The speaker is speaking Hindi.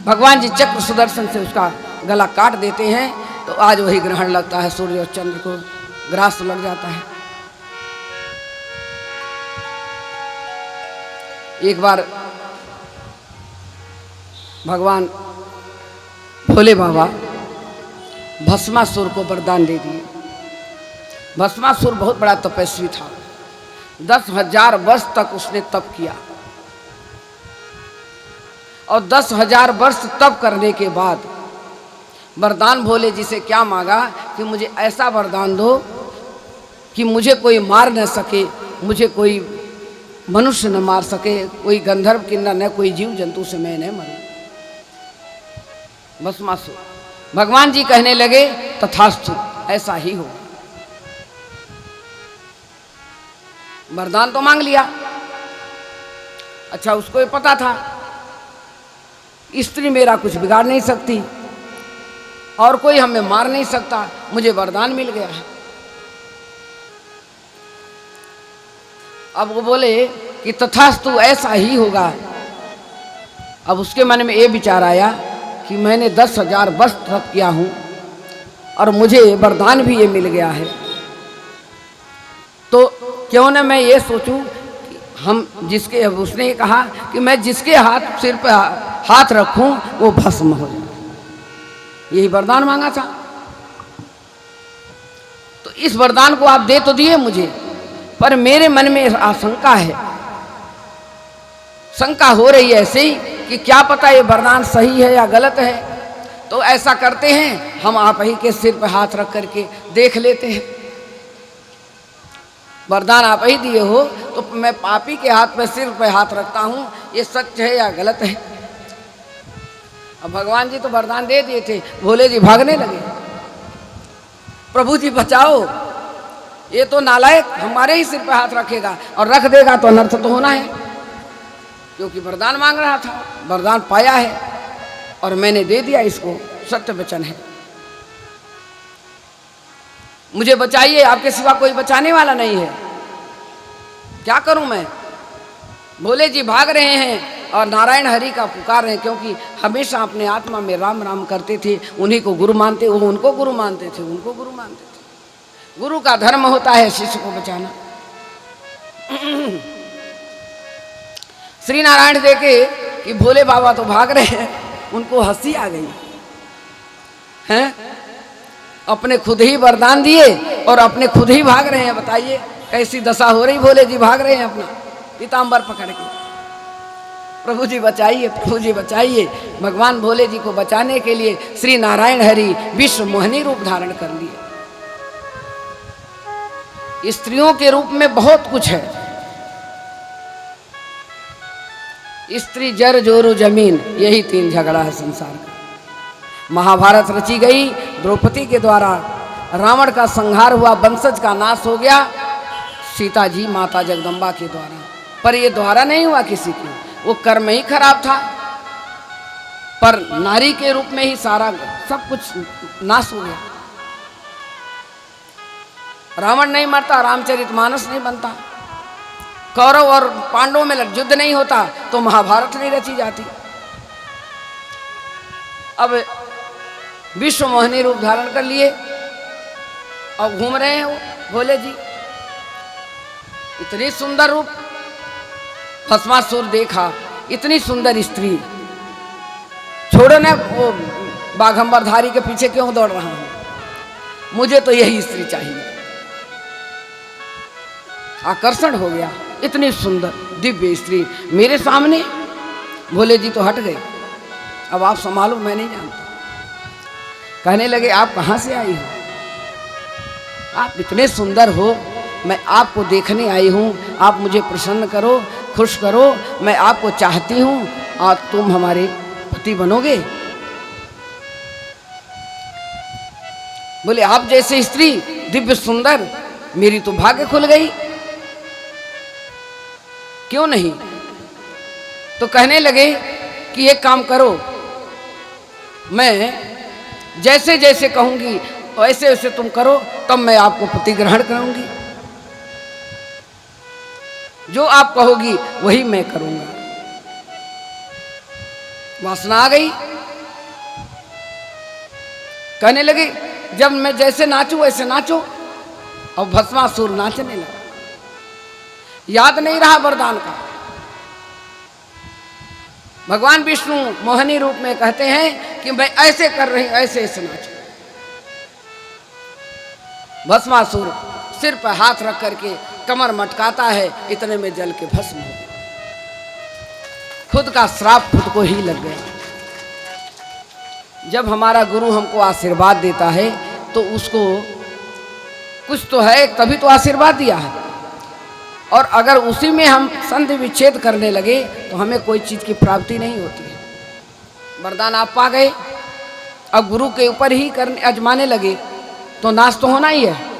भगवान जी चक्र सुदर्शन से उसका गला काट देते हैं। तो आज वही ग्रहण लगता है, सूर्य और चंद्र को ग्रास लग जाता है। एक बार भगवान भोले बाबा भस्मासुर को वरदान दे दिए। भस्मासुर बहुत बड़ा तपस्वी था, 10,000 वर्ष तक उसने तप किया और 10,000 वर्ष तप करने के बाद वरदान भोले जी से क्या मांगा कि मुझे ऐसा वरदान दो कि मुझे कोई मार न सके, मुझे कोई मनुष्य न मार सके, कोई गंधर्व किन्नर न कोई जीव जंतु से मैं न मरूं। भस्मासुर भगवान जी कहने लगे तथास्तु, ऐसा ही हो। वरदान तो मांग लिया। अच्छा, उसको ये पता था स्त्री मेरा कुछ बिगाड़ नहीं सकती और कोई हमें मार नहीं सकता, मुझे वरदान मिल गया है। अब वो बोले कि तथास्तु, ऐसा ही होगा। अब उसके मन में ये विचार आया कि मैंने 10,000 वर्ष तप किया हूं और मुझे वरदान भी ये मिल गया है, तो क्यों न मैं ये सोचूं कि हम जिसके, उसने कहा कि मैं जिसके सिर पे हाथ रखूं वो भस्म हो जाए, यही वरदान मांगा था। तो इस वरदान को आप दे तो दिए मुझे, पर मेरे मन में आशंका है, शंका हो रही है ऐसे ही कि क्या पता ये वरदान सही है या गलत है। तो ऐसा करते हैं, हम आप ही के सिर पर हाथ रख करके देख लेते हैं। वरदान आप ही दिए हो तो मैं पापी के हाथ पे सिर पे हाथ रखता हूं, ये सच है या गलत है। अब भगवान जी तो वरदान दे दिए थे, भोले जी भागने लगे, प्रभु जी बचाओ, ये तो नालायक हमारे ही सिर पे हाथ रखेगा और रख देगा तो अनर्थ तो होना है, क्योंकि वरदान मांग रहा था, वरदान पाया है और मैंने दे दिया इसको, सत्य वचन है। मुझे बचाइए, आपके सिवा कोई बचाने वाला नहीं है, क्या करूं मैं। भोले जी भाग रहे हैं और नारायण हरि का पुकार रहे हैं, क्योंकि हमेशा अपने आत्मा में राम राम करते थे, उन्हीं को गुरु मानते, वो उनको गुरु मानते थे, उनको गुरु मानते थे। गुरु का धर्म होता है शिष्य को बचाना। श्री नारायण देखे कि भोले बाबा तो भाग रहे हैं, उनको हंसी आ गई हैं, अपने खुद ही वरदान दिए और अपने खुद ही भाग रहे हैं। बताइए कैसी दशा हो रही, भोले जी भाग रहे हैं अपना पीताम्बर पकड़ के। प्रभु जी बचाइए, प्रभु जी बचाइए। भगवान भोले जी को बचाने के लिए श्री नारायण हरि विश्व मोहिनी रूप धारण कर लिए। स्त्रियों के रूप में बहुत कुछ है, स्त्री जर जोरू जमीन, यही 3 झगड़ा है संसार का। महाभारत रची गई द्रौपदी के द्वारा, रावण का संहार हुआ, वंशज का नाश हो गया सीता जी माता जगदम्बा के द्वारा। पर ये द्वारा नहीं हुआ किसी की, वो कर्म ही खराब था, पर नारी के रूप में ही सारा सब कुछ नाश हो गया। रावण नहीं मरता, रामचरितमानस नहीं बनता, कौरव और पांडवों में युद्ध नहीं होता, तो महाभारत नहीं रची जाती। अब विश्व मोहिनी रूप धारण कर लिए और घूम रहे हैं वो भोले जी, इतनी सुंदर रूप। भस्मासुर देखा, इतनी सुंदर स्त्री, छोड़ो ना वो बाघंबरधारी के पीछे क्यों दौड़ रहा हूं, मुझे तो यही स्त्री चाहिए। आकर्षण हो गया, इतनी सुंदर दिव्य स्त्री मेरे सामने। भोले जी तो हट गए, अब आप संभालो, मैं नहीं जानता। कहने लगे आप कहाँ से आई हो, आप इतने सुंदर हो, मैं आपको देखने आई हूँ, आप मुझे प्रसन्न करो, खुश करो, मैं आपको चाहती हूँ और तुम हमारे पति बनोगे। बोले आप जैसे स्त्री दिव्य सुंदर, मेरी तो भाग्य खुल गई, क्यों नहीं। तो कहने लगे कि एक काम करो, मैं जैसे जैसे कहूंगी वैसे वैसे तुम करो, तब मैं आपको पति ग्रहण करूंगी, जो आप कहोगी वही मैं करूंगा। वासना आ गई। कहने लगी जब मैं जैसे नाचूं वैसे नाचो। और भस्मासुर नाचने लगा। याद नहीं रहा वरदान का। भगवान विष्णु मोहिनी रूप में कहते हैं कि मैं ऐसे कर रही हूं, ऐसे ऐसे नाचो। भस्मासुर सिर पर हाथ रख करके कमर मटकाता है, इतने में जल के भस्म हो गया। खुद का श्राप खुद को ही लग गया। जब हमारा गुरु हमको आशीर्वाद देता है तो उसको कुछ तो है, तभी तो आशीर्वाद दिया है। और अगर उसी में हम संधि विच्छेद करने लगे तो हमें कोई चीज़ की प्राप्ति नहीं होती है। वरदान आप पा गए, अब गुरु के ऊपर ही करने अजमाने लगे तो नाश तो होना ही है।